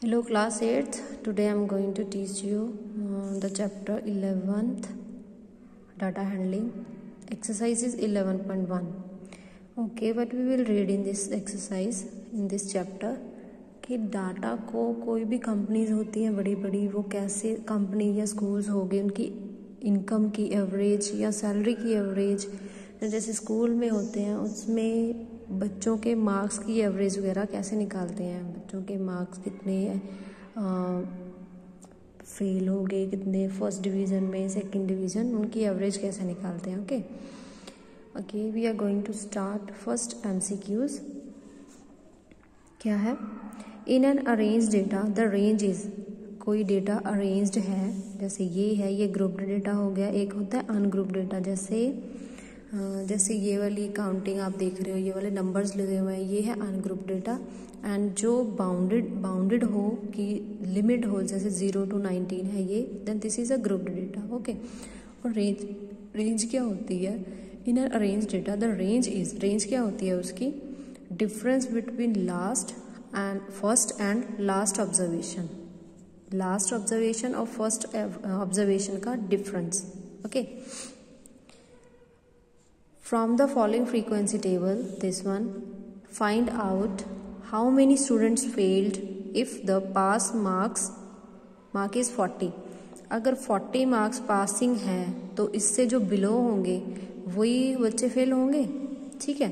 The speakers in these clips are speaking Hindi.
Hello class 8th. Today I am going to teach you the chapter 11th, data handling. Exercise is 11.1. Okay, what we will read in this exercise in this chapter कि डाटा को कोई भी कंपनीज होती हैं बड़ी बड़ी, वो कैसे कंपनी या स्कूल्स हो गए उनकी इनकम की एवरेज या सैलरी की एवरेज, जैसे स्कूल में होते हैं उसमें बच्चों के मार्क्स की एवरेज वगैरह कैसे निकालते हैं, बच्चों के मार्क्स कितने फेल हो गए, कितने फर्स्ट डिवीज़न में, सेकंड डिवीज़न, उनकी एवरेज कैसे निकालते हैं. Okay we are going to start. First MCQs क्या है. In an arrange data the range is, कोई डेटा अरेंज्ड है, जैसे ये है, ये ग्रुप्ड डेटा हो गया. एक होता है अनग्रुप्ड डेटा, जैसे ये वाली काउंटिंग आप देख रहे हो, ये वाले नंबर्स लगे हुए हैं, ये है अनग्रुप्ड डेटा. एंड जो बाउंडेड हो कि लिमिट हो, जैसे 0 to 19 है ये, then this is a grouped data. Okay, और रेंज क्या होती है in an arrange data. The range क्या होती है उसकी, difference between first and last observation और फर्स्ट ऑब्जर्वेशन का difference. Okay, from the following frequency table, this one, find out how many students failed if the pass mark is 40. अगर 40 मार्क्स पासिंग है तो इससे जो बिलो होंगे वही बच्चे फेल होंगे. ठीक है,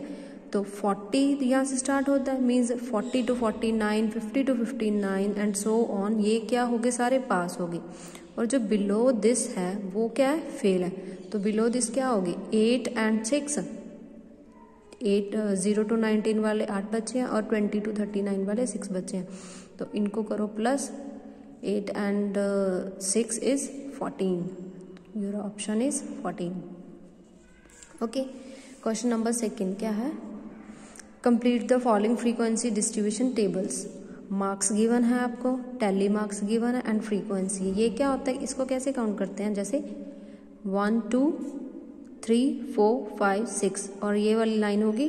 तो 40 यहाँ से स्टार्ट होता है, means 40 to 49, 50 to 59 and so on. ये क्या हो गए, सारे पास हो गए. और जो बिलो दिस है वो क्या है, फेल है. तो बिलो दिस क्या होगी, 8 and 6. 0 to 19 वाले 8 बच्चे हैं और 20 to 39 वाले 6 बच्चे हैं. तो इनको करो plus, 8 and 6 is 14. Your option is 14. Okay, question number 2 क्या है. Complete the following frequency distribution tables. Marks given है आपको, टैली मार्क्स गिवन है एंड फ्रीक्वेंसी. ये क्या होता है, इसको कैसे काउंट करते हैं, जैसे 1 2 3 4 5 6 और ये वाली लाइन होगी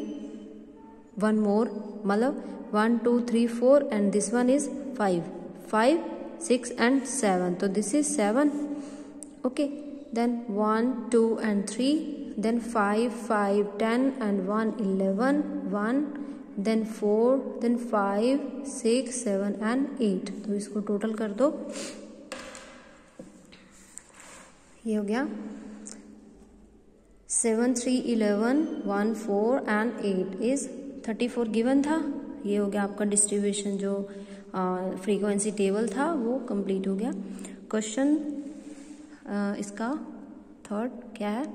1 more, मतलब 1 2 3 4 and this one is 5 6 and 7. तो this is 7. Okay, then 1 2 and 3, then 5 10 and 1 11 1, then 4, then 5 6 7 and 8. तो इसको टोटल कर दो, ये हो गया 7 3 11 1 4 and 8 is 34 गिवन था. ये हो गया आपका डिस्ट्रीब्यूशन, जो फ्रीक्वेंसी टेबल था वो कंप्लीट हो गया. क्वेश्चन इसका थर्ड क्या है.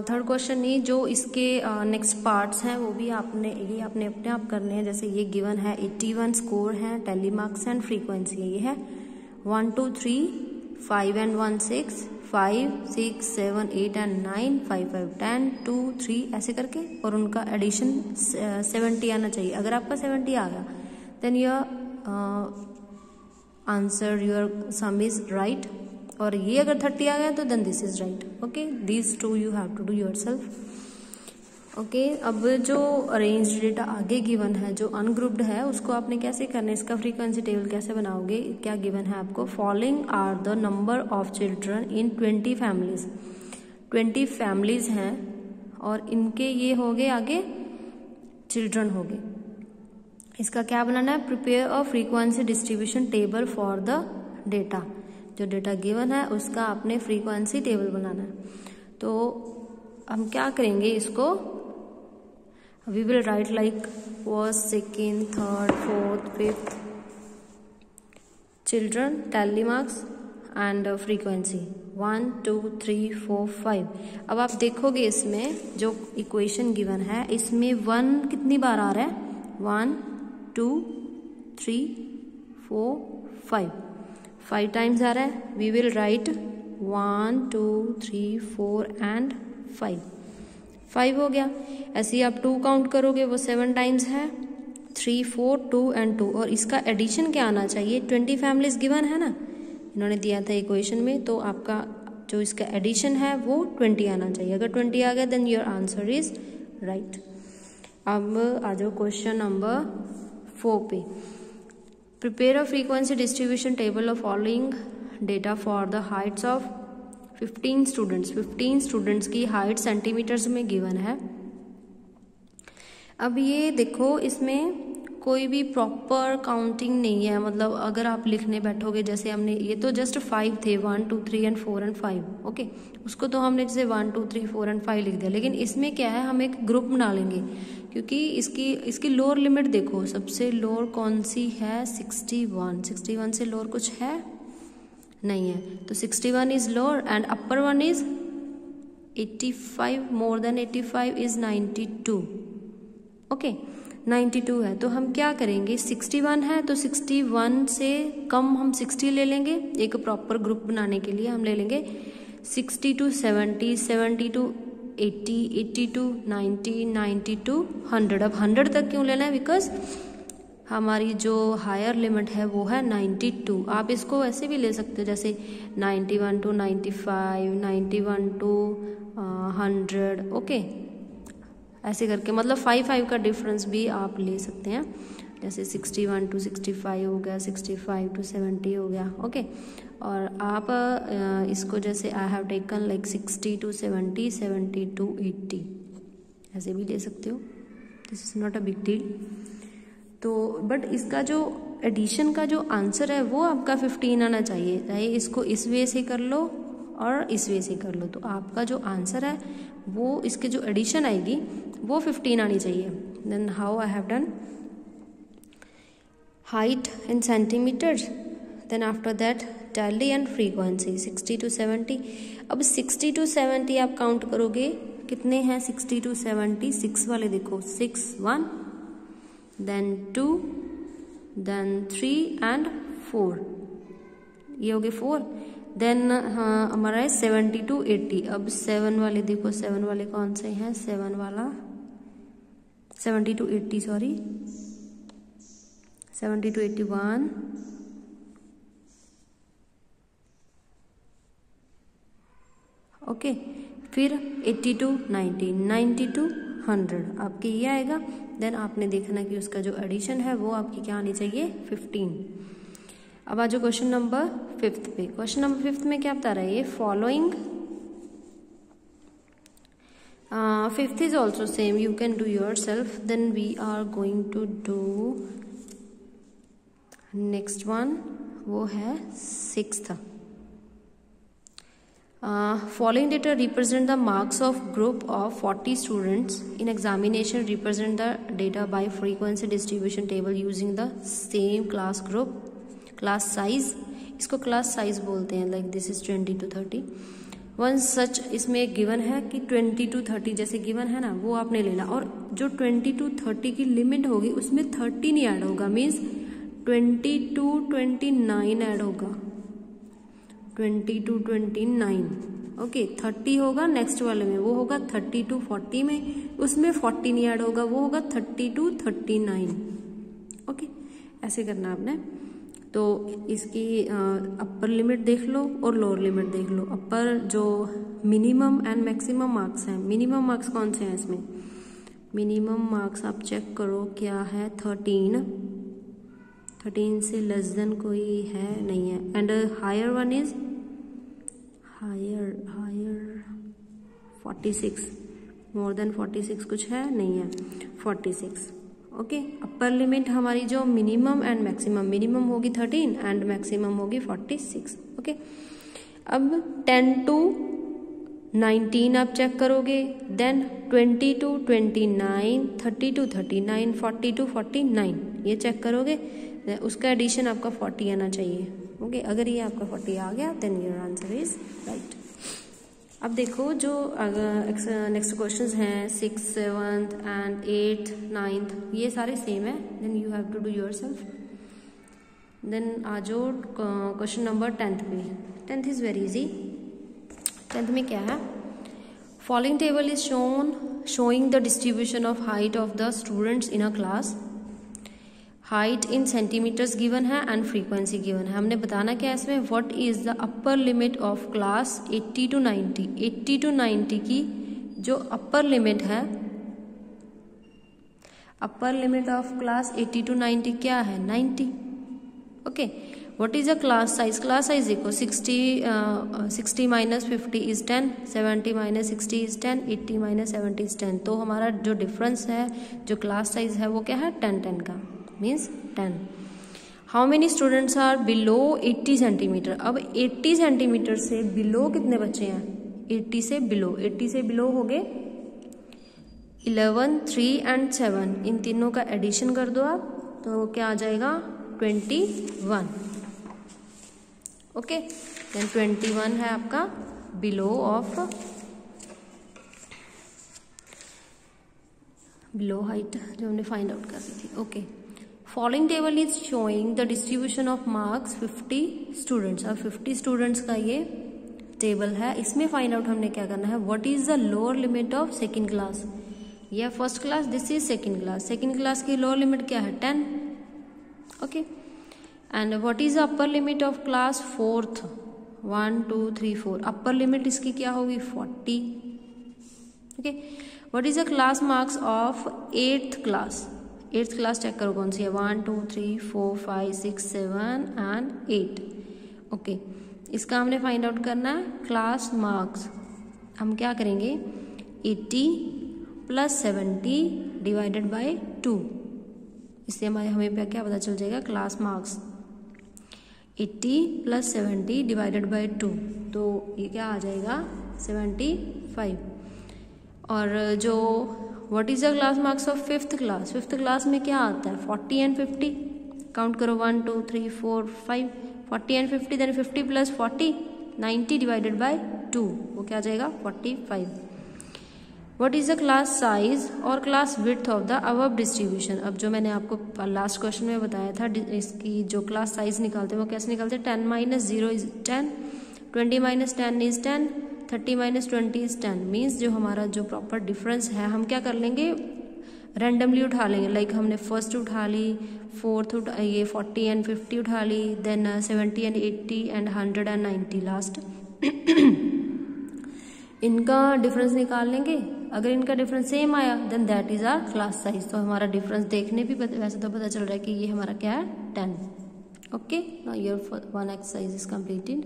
थर्ड क्वेश्चन नहीं, जो इसके नेक्स्ट पार्ट्स हैं वो भी आपने अपने आप करने हैं. जैसे ये गिवन है 81 स्कोर है, टैली मार्क्स एंड फ्रीक्वेंसी ये है 1 2 3 5 and 1 6 5 6 7 8 and 9 5 5 10 2 3 ऐसे करके, और उनका एडिशन 70 आना चाहिए. अगर आपका 70 आ गया then your answer, your sum is right. और ये अगर 30 आ गया तो then this is right. Okay, these two you have to do yourself. Okay, अब जो अरेंज डेटा आगे गिवन है, जो अनग्रुप्ड है, उसको आपने कैसे करना है, इसका फ्रीक्वेंसी टेबल कैसे बनाओगे. क्या गिवन है आपको, following are the number of children in 20 families. 20 families हैं और इनके ये हो गए आगे चिल्ड्रन हो गए. इसका क्या बनाना है, prepare a frequency distribution table for the data. जो डेटा गिवन है उसका आपने फ्रीक्वेंसी टेबल बनाना है. तो हम क्या करेंगे, इसको we will write like first second third fourth fifth children, tally marks and frequency 1 2 3 4 5. अब आप देखोगे इसमें जो इक्वेशन गिवन है इसमें 1 कितनी बार आ रहा है, 1 2 3 4 5 टाइम्स आ रहा है. वी विल राइट 1 2 3 4 एंड 5 हो गया. ऐसे ही आप 2 काउंट करोगे, वो 7 टाइम्स है, 3 4 2 and 2. और इसका एडिशन क्या आना चाहिए, 20 फैमिलीज गिवन है ना, इन्होंने दिया था इक्वेशन में, तो आपका जो इसका एडिशन है वो 20 आना चाहिए. अगर 20 आ गया then your answer is right. अब आ जाओ क्वेश्चन नंबर 4 पे। Prepare a frequency distribution table of following data for the heights of 15 students. 15 students की हाइट सेंटीमीटर्स में गिवन है। अब ये देखो, इसमें कोई भी प्रॉपर काउंटिंग नहीं है, मतलब अगर आप लिखने बैठोगे, जैसे हमने ये तो जस्ट 5 थे, 1 2 3 एंड 4 एंड 5, ओके, उसको तो हमने जैसे 1 2 3 4 एंड 5 लिख दिया। लेकिन इसमें क्या है, हम एक ग्रुप बना लेंगे, क्योंकि इसकी लोअर लिमिट देखो, सबसे लोअर कौन सी है, 61। 61 से लोअर कुछ है नहीं है, तो 61 is lower and upper one is 85, more than 85 is 92, okay 92 है। तो हम क्या करेंगे, 61 है तो 61 से कम हम 60 ले लेंगे। एक प्रॉपर ग्रुप बनाने के लिए हम ले लेंगे 60 to 70, 70 to 80, 80 to 90, 90 to 100। अब 100 तक क्यों लेना है, बिकॉज हमारी जो हायर लिमिट है वो है 92। आप इसको ऐसे भी ले सकते हो, जैसे 91 to 95, 91 to 100, ओके, ऐसे करके, मतलब 5 का डिफरेंस भी आप ले सकते हैं। जैसे 61 to 65 हो गया, 65 to 70 हो गया, ओके। और आप इसको जैसे I have taken like 60 to 70, 70 to 80, ऐसे भी ले सकते हो, this is not a big deal. तो बट इसका जो एडिशन का जो आंसर है वो आपका 15 आना चाहिए, चाहे इसको इस वे से कर लो और इस वे से कर लो, तो आपका जो आंसर है वो इसके जो एडिशन आएगी वो 15 आनी चाहिए। Then how I have done height in centimetres, then after that tally and frequency 60 to 70। अब 60 to 70 आप काउंट करोगे, कितने हैं 60 to 70, 6 वाले देखो, 6 1, देन 2, देन 3 एंड 4, ये हो गए 4। देन हमारा है 70 to 80। अब 7 वाले देखो, 7 वाले कौन से हैं, 7 वाला 70 to 80, सॉरी 70 to 81, ओके, फिर 80 to 90, 90 to 100 आपके ये आएगा। देन आपने देखना कि उसका जो एडिशन है वो आपकी क्या आनी चाहिए, 15। अब आ जाओ क्वेश्चन नंबर 5 पे। क्वेश्चन नंबर 5 में क्या बता रहा है ये, following 5th is also same, you can do yourself। Then we are going to do next one, वो है 6th। Following data represent the marks of group of 40 students in examination, represent the data by frequency distribution table using the same class group, class size, इसको class size बोलते हैं, like this is 20 to 30। One such, इसमें गिवन है कि 20 to 30 जैसे गिवन है ना, वो आपने लेना, और जो 20 to 30 की लिमिट होगी उसमें 30 नहीं ऐड होगा, मीन्स 20 to 29 ऐड होगा, 20 to 29, ओके। 30 होगा नेक्स्ट वाले में, वो होगा 30 to 40 में, उसमें 40 नहीं ऐड होगा, वो होगा 30 to 39, ओके। ऐसे करना आपने। तो इसकी अपर लिमिट देख लो और लोअर लिमिट देख लो। अपर जो मिनिमम एंड मैक्सिमम मार्क्स हैं, मिनिमम मार्क्स कौन से हैं इसमें, मिनिमम मार्क्स आप चेक करो क्या है, 13 से लेस देन कोई है नहीं है। And higher one is higher 46, more than 46 कुछ है नहीं है, 46, ओके। अपर लिमिट हमारी जो मिनिमम एंड मैक्सिमम, मिनिमम होगी 13 एंड मैक्सिमम होगी 46, ओके। अब 10 to 19 आप चेक करोगे, देन 20 to 29, 30 to 39, 40 to 49 ये चेक करोगे, उसका एडिशन आपका 40 आना चाहिए, ओके। अगर ये आपका 40 आ गया then your answer is right. अब देखो जो नेक्स्ट क्वेश्चंस हैं 6th 7th and 8th 9th, ये सारे सेम है, then you have to do yourself. Then आ जाओ क्वेश्चन नंबर 10th पे। 10th is very easy. 10th में क्या है, following table is showing the distribution of height of the students in a class. Height in centimetres given है एंड फ्रीक्वेंसी गिवन है। हमने बताना क्या है इसमें, what is the upper limit of class 80 to 90। 80 to 90 की जो अपर लिमिट है अपर लिमिट ऑफ क्लास 80 to 90 क्या है 90. Okay, what is a class size? Class size देखो 60 minus 50 is 10, 70 minus 60 is 10, 80 minus 70 is 10. तो हमारा जो डिफरेंस है, जो क्लास साइज है वो क्या है 10 का, means 10. How many students are below 80 centimetre? अब 80 सेंटीमीटर से बिलो कितने बच्चे हैं? 80 से बिलो हो गए 11, 3 एंड 7. इन तीनों का एडिशन कर दो आप, तो क्या आ जाएगा 21. ओके, देन 21 है आपका बिलो हाइट जो हमने फाइंड आउट कर दी थी. Okay, following table is showing the distribution of marks 50 students. अब 50 स्टूडेंट्स का ये टेबल है. इसमें फाइंड आउट हमने क्या करना है, what is the lower limit of second class. यह first class, this is second class. Second class की लोअर लिमिट क्या है 10. Okay, and what is the upper limit of class fourth, 1 2 3 4. Upper limit इसकी क्या होगी 40. Okay, what is the class marks of eighth class. Eighth class check करो कौन सी है, 1 2 3 4 5 6 7 एंड 8. ओके, इसका हमने फाइंड आउट करना है क्लास मार्क्स. हम क्या करेंगे 80 प्लस 70 डिवाइडेड बाय 2. इससे हमें क्या पता चल जाएगा class marks. 80 plus 70 divided by 2, तो ये क्या आ जाएगा 75. और जो what is the class marks of fifth class. Fifth class में क्या आता है 40 एंड 50. काउंट करो 1 2 3 4 5, 40 and 50, then 50 plus 40 90 divided by 2, वो क्या आ जाएगा 45. What is the class size और class width of the above distribution. अब जो मैंने आपको लास्ट क्वेश्चन में बताया था, इसकी जो क्लास साइज निकालते हैं वो कैसे निकालते हैं, 10 minus 0 is 10, 20 minus 10 is 10, 30 minus 20 is 10. Means जो हमारा जो प्रॉपर डिफरेंस है हम क्या कर लेंगे, रैंडमली उठा लेंगे. लाइक हमने फर्स्ट उठा ली, फोर्थ ये 40 एंड 50 उठा ली, देन 70 एंड 80 एंड 100 एंड 90 लास्ट. इनका डिफरेंस निकाल लेंगे. अगर इनका डिफरेंस सेम आया then that is our class size. तो हमारा डिफरेंस देखने भी वैसे तो पता चल रहा है कि ये हमारा क्या है 10. Okay, now your one exercise is completed.